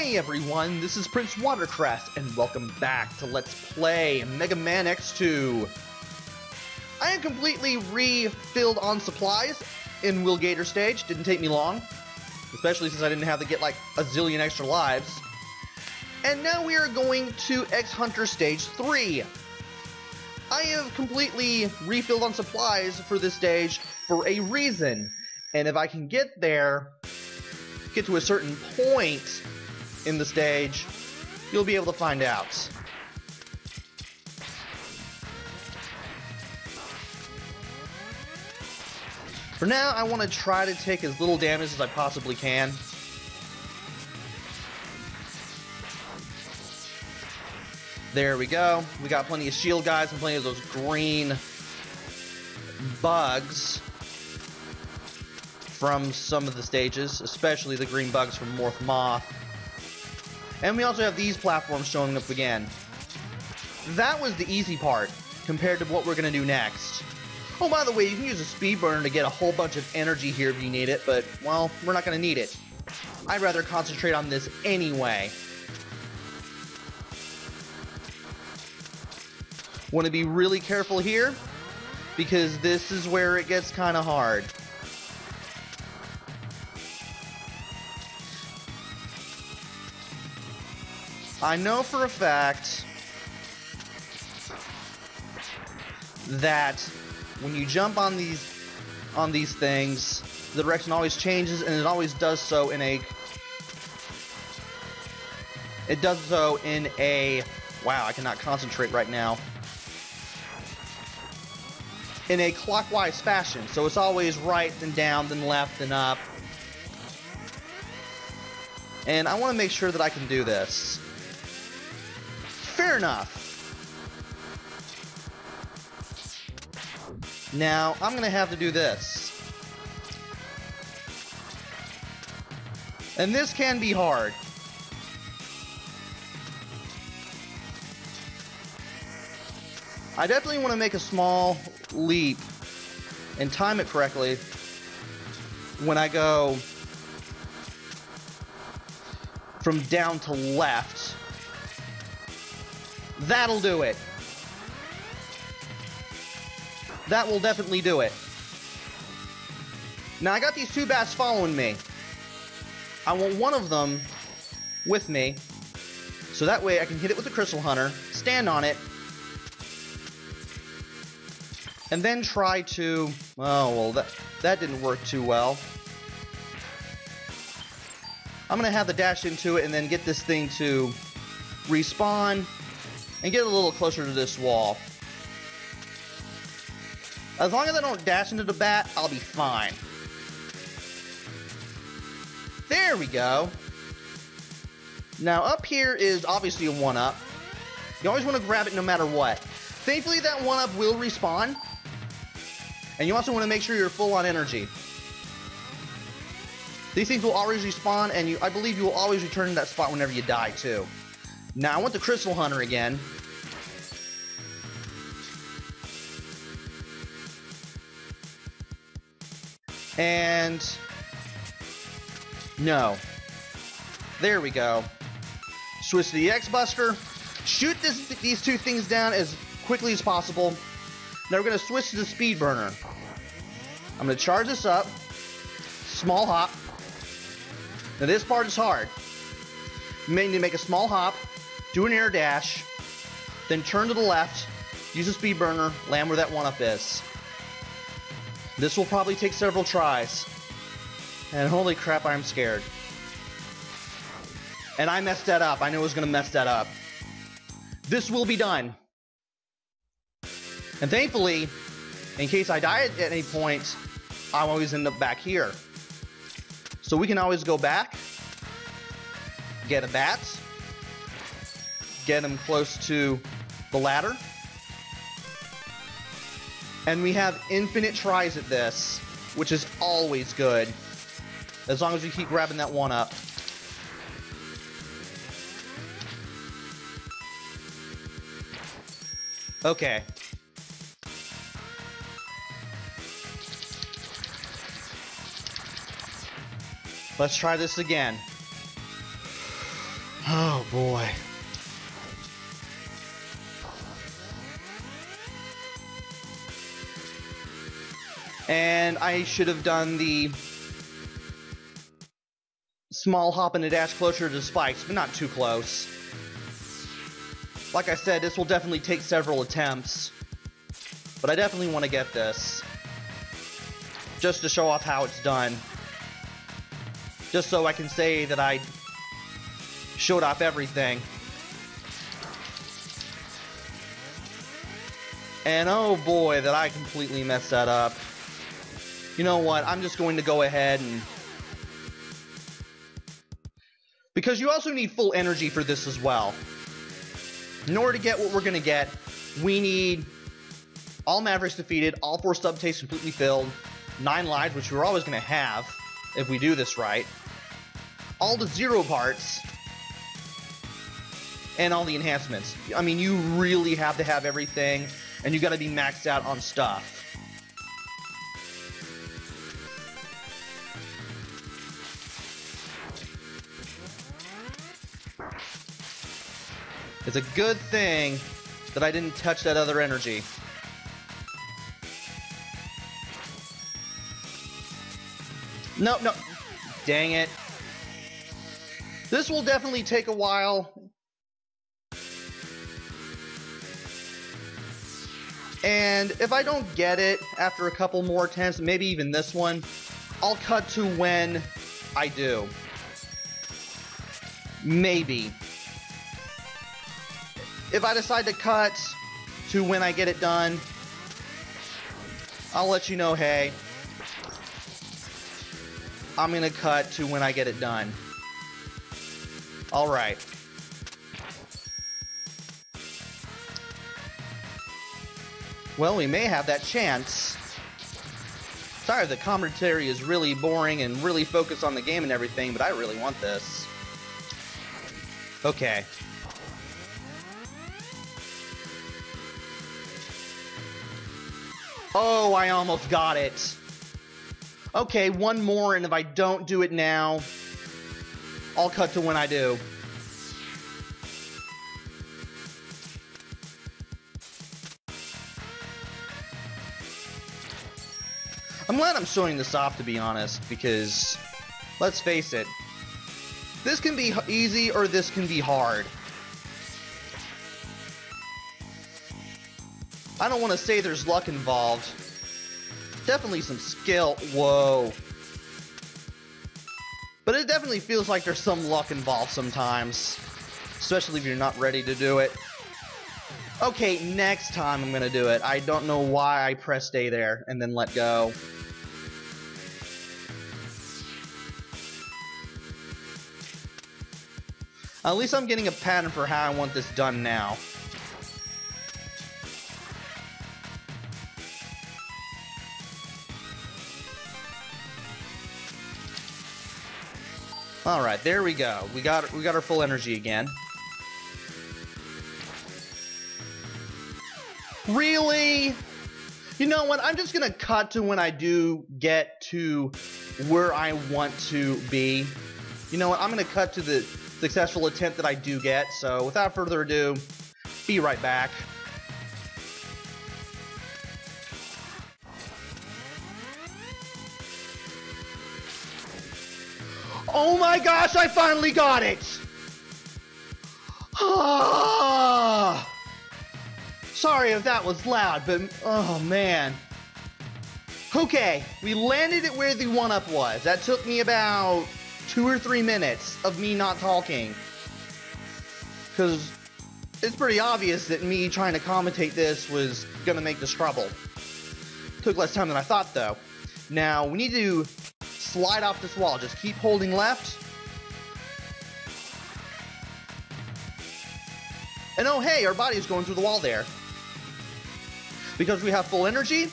Hey everyone, this is PrinceWatercress, and welcome back to Let's Play Mega Man X2. I am completely refilled on supplies in Will Gator stage. Didn't take me long, especially since I didn't have to get like a zillion extra lives. And now we are going to X Hunter stage 3. I have completely refilled on supplies for this stage for a reason. And if I can get there, get to a certain point in the stage, you'll be able to find out. For now, I want to try to take as little damage as I possibly can. There we go. We got plenty of shield guys and plenty of those green bugs from some of the stages, especially the green bugs from Morph Moth. And we also have these platforms showing up again. That was the easy part, compared to what we're going to do next. Oh, by the way, you can use a speed burner to get a whole bunch of energy here if you need it, but, well, we're not going to need it. I'd rather concentrate on this anyway. Want to be really careful here, because this is where it gets kind of hard. I know for a fact that when you jump on these things, the direction always changes, and it always does so in a wow, I cannot concentrate right now. In a clockwise fashion, so it's always right, then down, then left, then up. And I want to make sure that I can do this. Fair enough. Now, I'm going to have to do this. And this can be hard. I definitely want to make a small leap and time it correctly when I go from down to left. That'll do it. That will definitely do it. Now I got these two bats following me. I want one of them with me, so that way I can hit it with the Crystal Hunter, stand on it, and then try to... oh, well, that didn't work too well. I'm gonna have to dash into it and then get this thing to respawn and get a little closer to this wall. As long as I don't dash into the bat, I'll be fine. There we go. Now up here is obviously a 1-up. You always want to grab it no matter what. Thankfully that 1-up will respawn. And you also want to make sure you're full on energy. These things will always respawn, and I believe you will always return to that spot whenever you die too. Now I want the Crystal Hunter again. And no. There we go. Switch to the X-Buster. Shoot these two things down as quickly as possible. Now we're going to switch to the Speed Burner. I'm going to charge this up. Small hop. Now this part is hard. You may need to make a small hop, do an air dash, then turn to the left, use a Speed Burner, land where that 1-up is. This will probably take several tries. And holy crap, I'm scared. And I messed that up. I knew I was going to mess that up. This will be done. And thankfully, in case I die at any point, I'll always end up back here. So we can always go back, get a bat, get him close to the ladder, and we have infinite tries at this, which is always good, as long as we keep grabbing that 1-up. Okay. Let's try this again. Oh boy. And I should have done the small hop and a dash closer to the spikes, but not too close. Like I said, this will definitely take several attempts, but I definitely want to get this. Just to show off how it's done. Just so I can say that I showed off everything. And oh boy, that I completely messed that up. You know what, I'm just going to go ahead and... Because you also need full energy for this as well. In order to get what we're going to get, we need all Mavericks defeated, all 4 sub-tanks completely filled, 9 lives, which we're always going to have if we do this right, all the 0 parts, and all the enhancements. I mean, you really have to have everything, and you got to be maxed out on stuff. It's a good thing that I didn't touch that other energy. No, no. Dang it. This will definitely take a while. And if I don't get it after a couple more attempts, maybe even this one, I'll cut to when I do. Maybe. If I decide to cut to when I get it done, I'll let you know, hey, I'm gonna cut to when I get it done. Alright. Well, we may have that chance. Sorry, the commentary is really boring and really focused on the game and everything, but I really want this. Okay. Oh, I almost got it. Okay, one more, and if I don't do it now, I'll cut to when I do. I'm glad I'm showing this off, to be honest, because, let's face it, this can be easy or this can be hard. I don't want to say there's luck involved. Definitely some skill. Whoa. But it definitely feels like there's some luck involved sometimes. Especially if you're not ready to do it. Okay, next time I'm going to do it. I don't know why I pressed A there and then let go. At least I'm getting a pattern for how I want this done now. Alright, there we go. We got our full energy again. Really? You know what? I'm just gonna cut to when I do get to where I want to be. You know what? I'm gonna cut to the successful attempt that I do get. So without further ado, be right back. Oh my gosh, I finally got it! Ah! Sorry if that was loud, but oh man. Okay, we landed it where the 1-up was. That took me about 2 or 3 minutes of me not talking. Because it's pretty obvious that me trying to commentate this was gonna make this trouble. Took less time than I thought though. Now, we need to slide off this wall. Just keep holding left. And oh hey, our body is going through the wall there. Because we have full energy,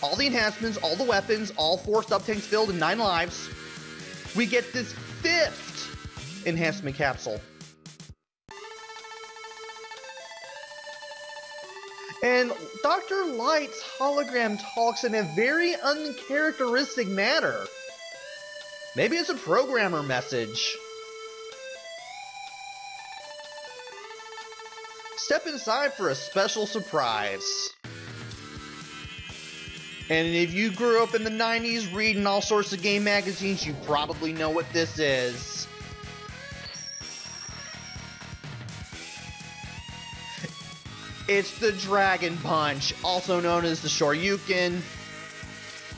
all the enhancements, all the weapons, all 4 sub-tanks filled and 9 lives, we get this 5th enhancement capsule. And Dr. Light's hologram talks in a very uncharacteristic manner. Maybe it's a programmer message. Step inside for a special surprise. And if you grew up in the 90s reading all sorts of game magazines, you probably know what this is. It's the Dragon Punch, also known as the Shoryuken,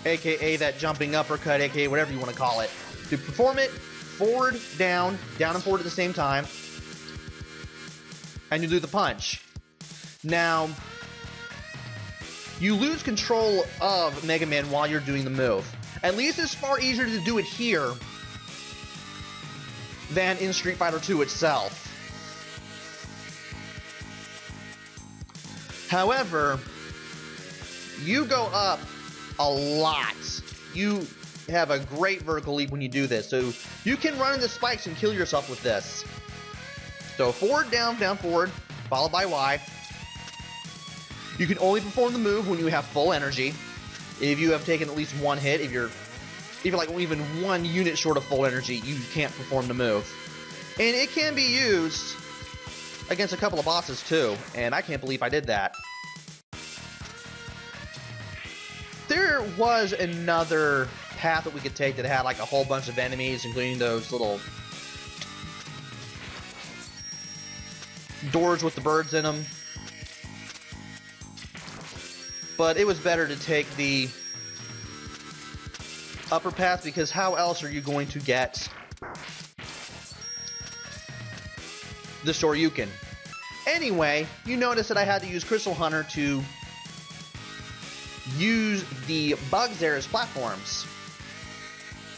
aka that jumping uppercut, aka whatever you want to call it. To perform it, forward, down and forward at the same time, and you do the punch. Now, you lose control of Mega Man while you're doing the move. At least it's far easier to do it here than in Street Fighter II itself. However, you go up a lot. You have a great vertical leap when you do this, so you can run into spikes and kill yourself with this. So forward, down, forward, followed by Y. You can only perform the move when you have full energy. If you have taken at least one hit, if you're like even 1 unit short of full energy, you can't perform the move. And it can be used against a couple of bosses too, and I can't believe I did that. There was another path that we could take that had like a whole bunch of enemies, including those little doors with the birds in them. But it was better to take the upper path, because how else are you going to get the Shoryuken? Anyway, you notice that I had to use Crystal Hunter to use the bugs there as platforms.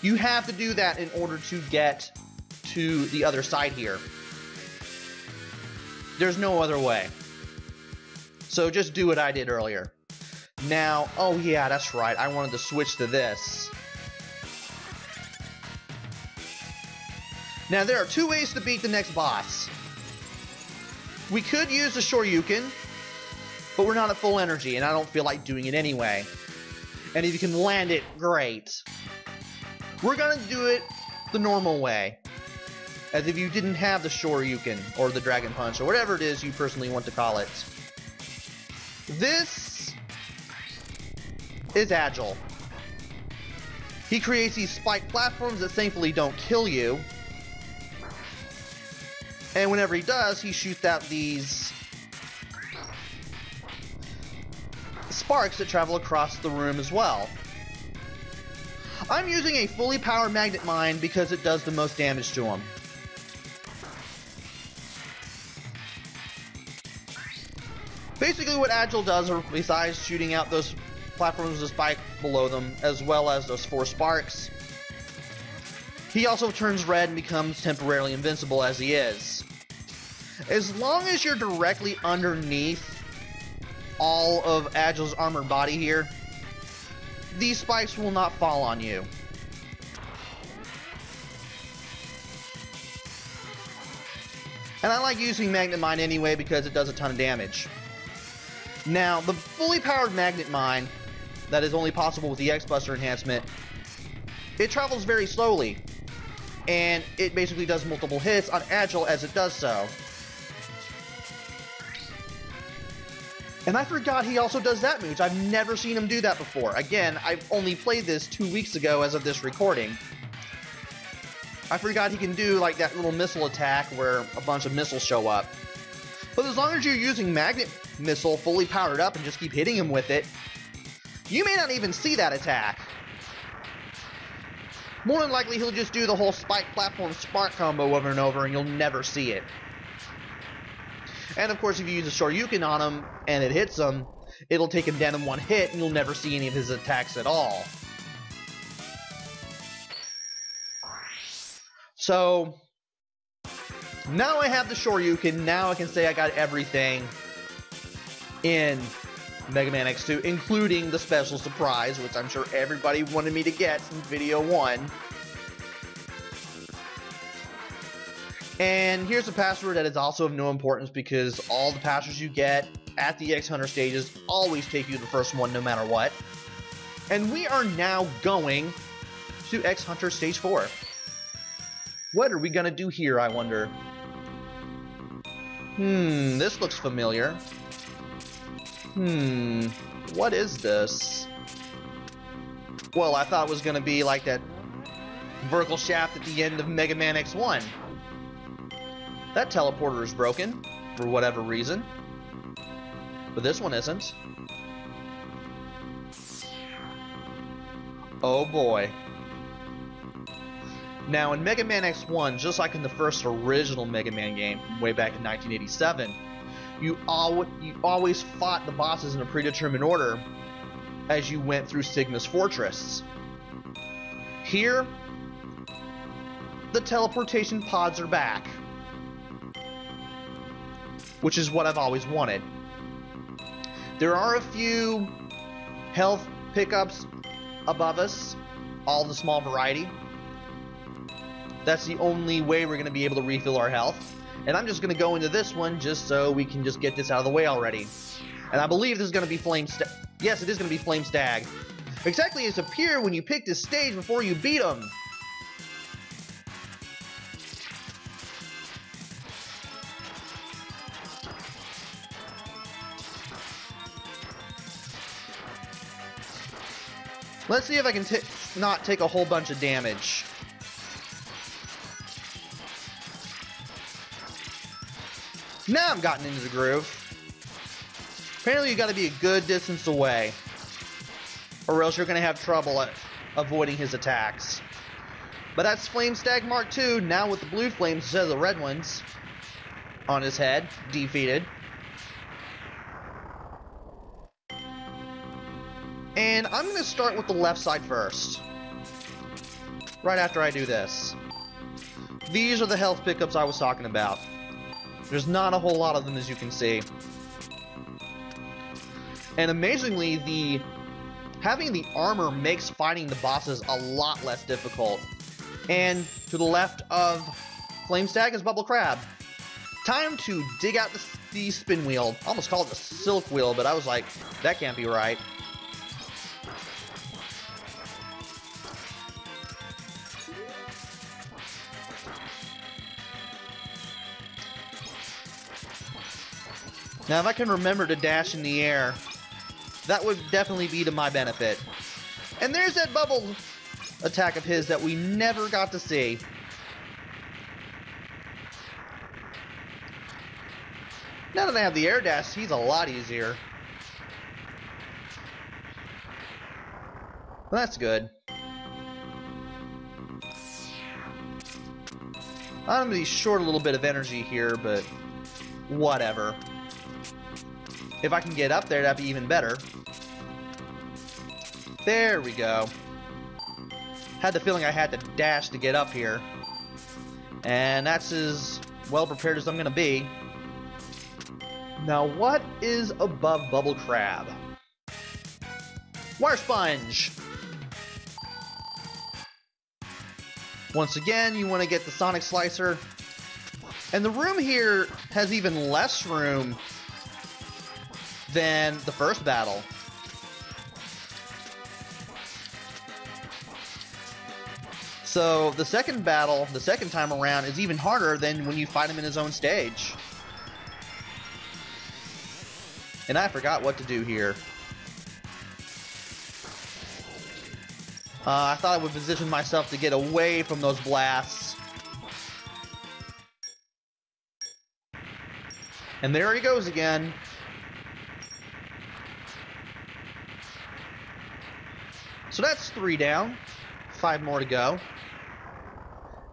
You have to do that in order to get to the other side here. There's no other way. So just do what I did earlier. Now, oh yeah, that's right, I wanted to switch to this. Now there are 2 ways to beat the next boss. We could use the Shoryuken, but we're not at full energy, and I don't feel like doing it anyway. And if you can land it, great. We're gonna do it the normal way, as if you didn't have the Shoryuken, or the Dragon Punch, or whatever it is you personally want to call it. This is Agile. He creates these spiked platforms that thankfully don't kill you. And whenever he does, he shoots out these sparks that travel across the room as well. I'm using a fully powered magnet mine because it does the most damage to him. Basically what Agile does, besides shooting out those platforms with a spike below them, as well as those 4 sparks, he also turns red and becomes temporarily invincible as he is. As long as you're directly underneath all of Agile's armored body here, these spikes will not fall on you. And I like using Magnet Mine anyway because it does a ton of damage. Now, the fully powered Magnet Mine, that is only possible with the X-Buster enhancement, it travels very slowly. And it basically does multiple hits on Agile as it does so. And I forgot he also does that move. I've never seen him do that before. Again, I've only played this 2 weeks ago as of this recording. I forgot he can do like that little missile attack where a bunch of missiles show up. But as long as you're using Magnet Missile fully powered up and just keep hitting him with it, you may not even see that attack. More than likely he'll just do the whole spike platform spark combo over and over and you'll never see it. And of course if you use a Shoryuken on him and it hits him, it'll take him down in 1 hit and you'll never see any of his attacks at all. So now I have the Shoryuken, now I can say I got everything in Mega Man X2, including the special surprise, which I'm sure everybody wanted me to get since video 1. And here's a password that is also of no importance because all the passwords you get at the X Hunter stages always take you to the first one no matter what. And we are now going to X Hunter Stage 4. What are we gonna do here, I wonder? This looks familiar. What is this? Well, I thought it was gonna be like that vertical shaft at the end of Mega Man X1. That teleporter is broken, for whatever reason. But this one isn't. Oh boy. Now in Mega Man X1, just like in the first original Mega Man game, way back in 1987, you always fought the bosses in a predetermined order as you went through Sigma's fortress. Here, the teleportation pods are back, which is what I've always wanted. There are a few health pickups above us, all the small variety. That's the only way we're going to be able to refill our health. And I'm just going to go into this one just so we can just get this out of the way already. And I believe this is going to be Flame Stag. Yes, it is going to be Flame Stag. Exactly as appear when you pick this stage before you beat him. Let's see if I can not take a whole bunch of damage. Now I've gotten into the groove. Apparently you gotta be a good distance away, or else you're gonna have trouble at avoiding his attacks. But that's Flame Stag Mark II, now with the blue flames instead of the red ones on his head, defeated. And I'm gonna start with the left side first, right after I do this. These are the health pickups I was talking about. There's not a whole lot of them, as you can see. And amazingly, having the armor makes fighting the bosses a lot less difficult. And to the left of Flame Stag is Bubble Crab. Time to dig out the spin wheel. I almost called it the silk wheel, but I was like, that can't be right. Now, if I can remember to dash in the air, that would definitely be to my benefit. And there's that bubble attack of his that we never got to see. Now that I have the air dash, he's a lot easier. Well, that's good. I'm going to be short a little bit of energy here, but whatever. If I can get up there, that'd be even better. There we go. Had the feeling I had to dash to get up here. And that's as well prepared as I'm gonna be. Now, what is above Bubble Crab? Wire Sponge! Once again, you want to get the Sonic Slicer. And the room here has even less room than the first battle. So the second battle, the second time around, is even harder than when you fight him in his own stage. And I forgot what to do here. I thought I would position myself to get away from those blasts. And there he goes again. So that's 3 down, 5 more to go.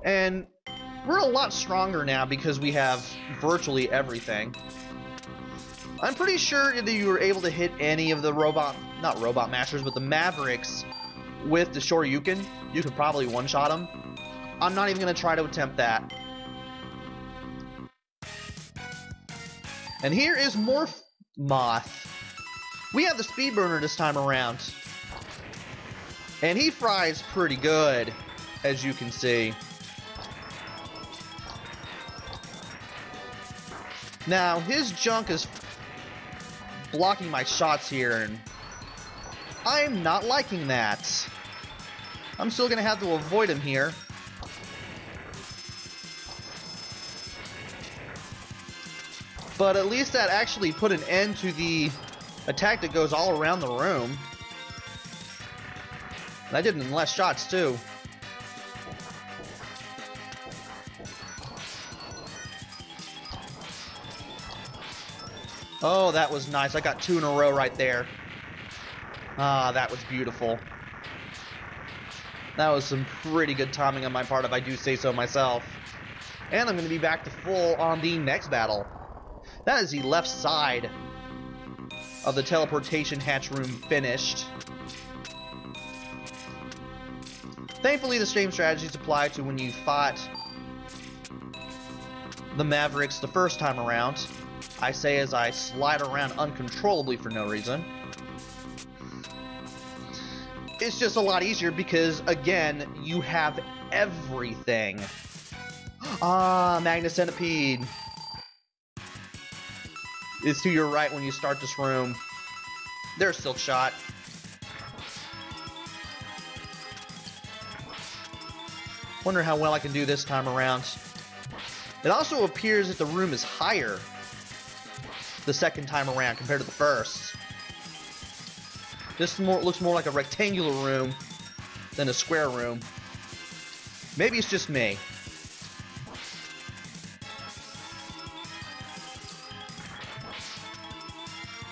And we're a lot stronger now because we have virtually everything. I'm pretty sure that you were able to hit any of the not robot masters, but the Mavericks with the Shoryuken. You could probably one-shot them. I'm not even going to try to attempt that. And here is Morph Moth. We have the Speed Burner this time around. And he fries pretty good, as you can see. Now, his junk is blocking my shots here, and I'm not liking that. I'm still going to have to avoid him here. But at least that actually put an end to the attack that goes all around the room. And I did it in less shots, too. Oh, that was nice. I got 2 in a row right there. Ah, that was beautiful. That was some pretty good timing on my part, if I do say so myself. And I'm going to be back to full on the next battle. That is the left side of the teleportation hatch room finished. Thankfully, the same strategies apply to when you fought the Mavericks the first time around. I say as I slide around uncontrollably for no reason. It's just a lot easier because, again, you have everything. Ah, Magna Centipede. It's to your right when you start this room. There's Silk Shot. Wonder how well I can do this time around. It also appears that the room is higher the second time around compared to the first. This looks more like a rectangular room than a square room. Maybe it's just me.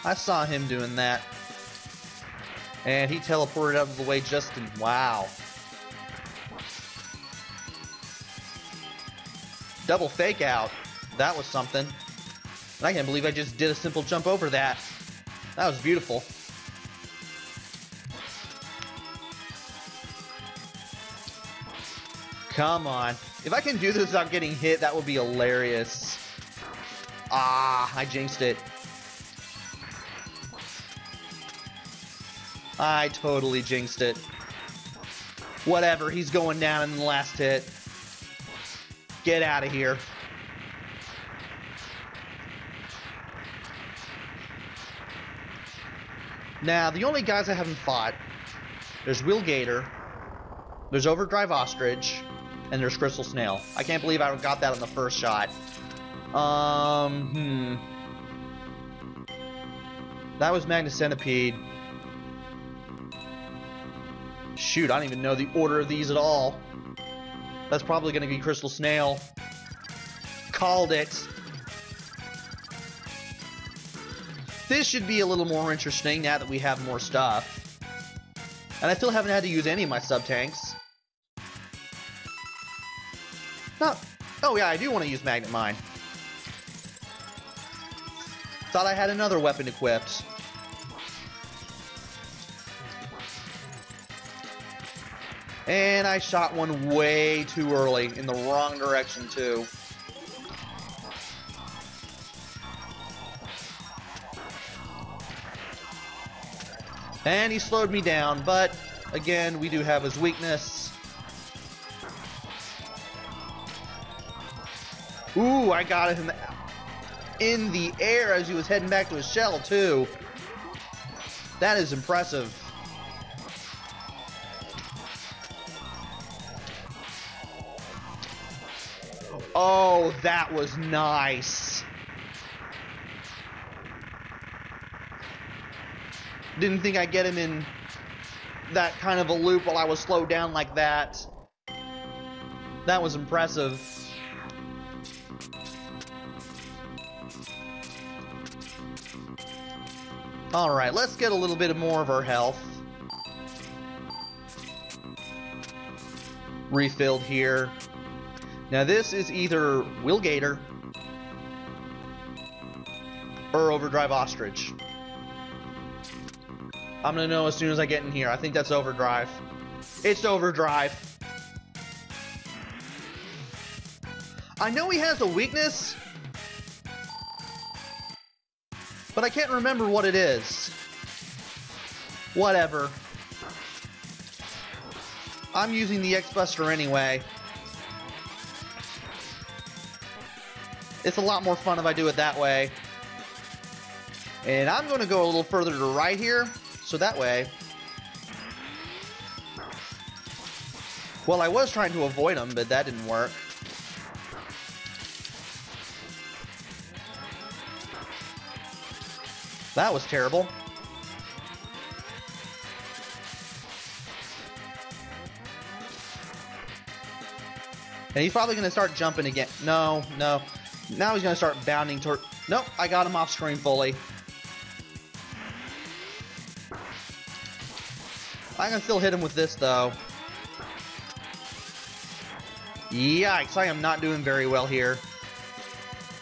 I saw him doing that. And he teleported out of the way just in... Wow. Double fake out. That was something. And I can't believe I just did a simple jump over that. That was beautiful. Come on. If I can do this without getting hit, that would be hilarious. Ah, I jinxed it. I totally jinxed it. Whatever, he's going down in the last hit. Get out of here. Now, the only guys I haven't fought, there's Will Gator, there's Overdrive Ostrich, and there's Crystal Snail. I can't believe I got that on the first shot. That was Magna Centipede. Shoot, I don't even know the order of these at all. That's probably going to be Crystal Snail. Called it. This should be a little more interesting now that we have more stuff. And I still haven't had to use any of my sub-tanks. Oh yeah, I do want to use Magnet Mine. Thought I had another weapon equipped. And I shot one way too early, in the wrong direction too. And he slowed me down, but again, we do have his weakness. Ooh, I got him in the air as he was heading back to his shell too. That is impressive. Oh, that was nice. Didn't think I'd get him in that kind of a loop while I was slowed down like that. That was impressive. Alright, let's get a little bit more of our health refilled here. Now this is either Will Gator or Overdrive Ostrich. I'm gonna know as soon as I get in here. I think that's Overdrive. It's Overdrive. I know he has a weakness, but I can't remember what it is. Whatever. I'm using the X-Buster anyway. It's a lot more fun if I do it that way. And I'm going to go a little further to the right here, so that way... Well, I was trying to avoid him, but that didn't work. That was terrible. And he's probably going to start jumping again. No, no. Now he's going to start bounding toward... Nope, I got him off screen fully. I can still hit him with this, though. Yikes, I am not doing very well here.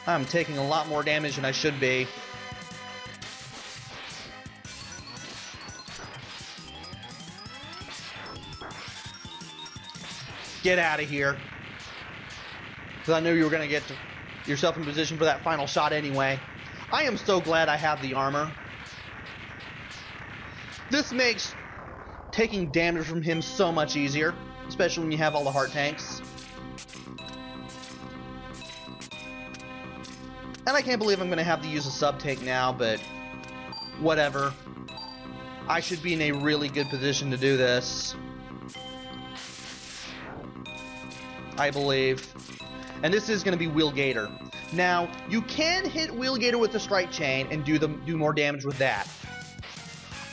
I'm taking a lot more damage than I should be. Get out of here. Because I knew you were going to get yourself in position for that final shot anyway. I am so glad I have the armor. This makes taking damage from him so much easier, especially when you have all the heart tanks. And I can't believe I'm going to have to use a sub-tank now, but whatever. I should be in a really good position to do this, I believe. And this is going to be Wheel Gator. Now, you can hit Wheel Gator with the Strike Chain and do more damage with that.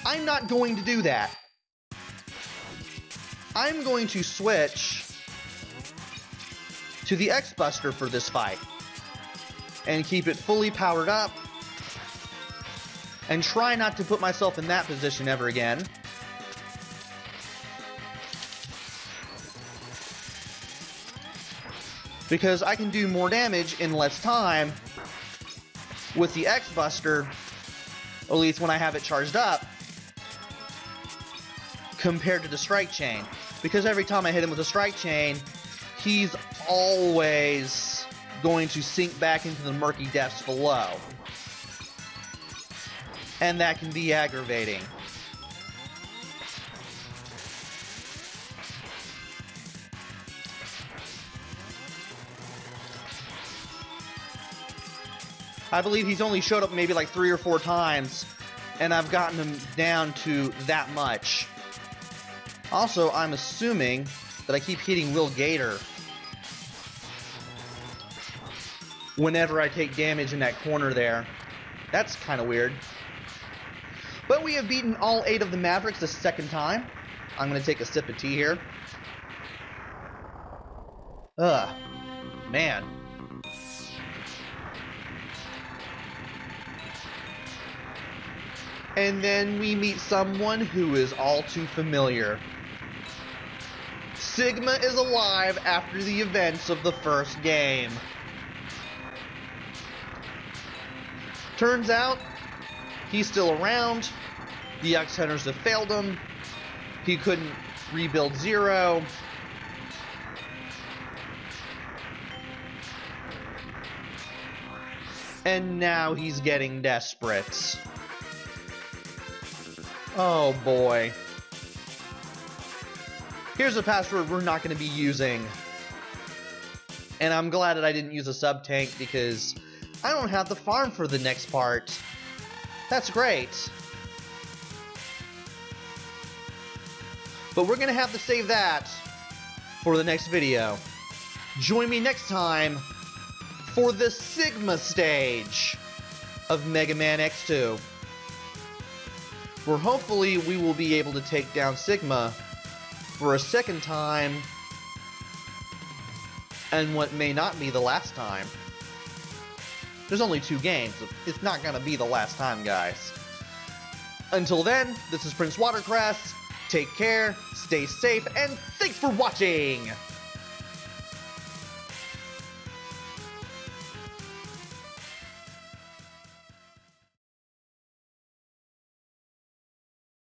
I'm not going to do that. I'm going to switch to the X-Buster for this fight and keep it fully powered up and try not to put myself in that position ever again. Because I can do more damage in less time with the X-Buster, at least when I have it charged up, compared to the Strike Chain. Because every time I hit him with a Strike Chain, he's always going to sink back into the murky depths below. And that can be aggravating. I believe he's only showed up maybe like 3 or 4 times, and I've gotten him down to that much. Also, I'm assuming that I keep hitting Will Gator whenever I take damage in that corner there. That's kind of weird. But we have beaten all 8 of the Mavericks the second time. I'm going to take a sip of tea here. Ugh. Man. And then we meet someone who is all too familiar. Sigma is alive after the events of the first game. Turns out, he's still around. The X-Hunters have failed him. He couldn't rebuild Zero. And now he's getting desperate. Oh boy. Here's a password we're not going to be using. And I'm glad that I didn't use a sub-tank because I don't have the farm for the next part. That's great. But we're going to have to save that for the next video. Join me next time for the Sigma stage of Mega Man X2. Where hopefully we will be able to take down Sigma for a second time, and what may not be the last time. There's only 2 games. It's not gonna be the last time, guys. Until then, this is PrinceWatercress. Take care, stay safe, and thanks for watching!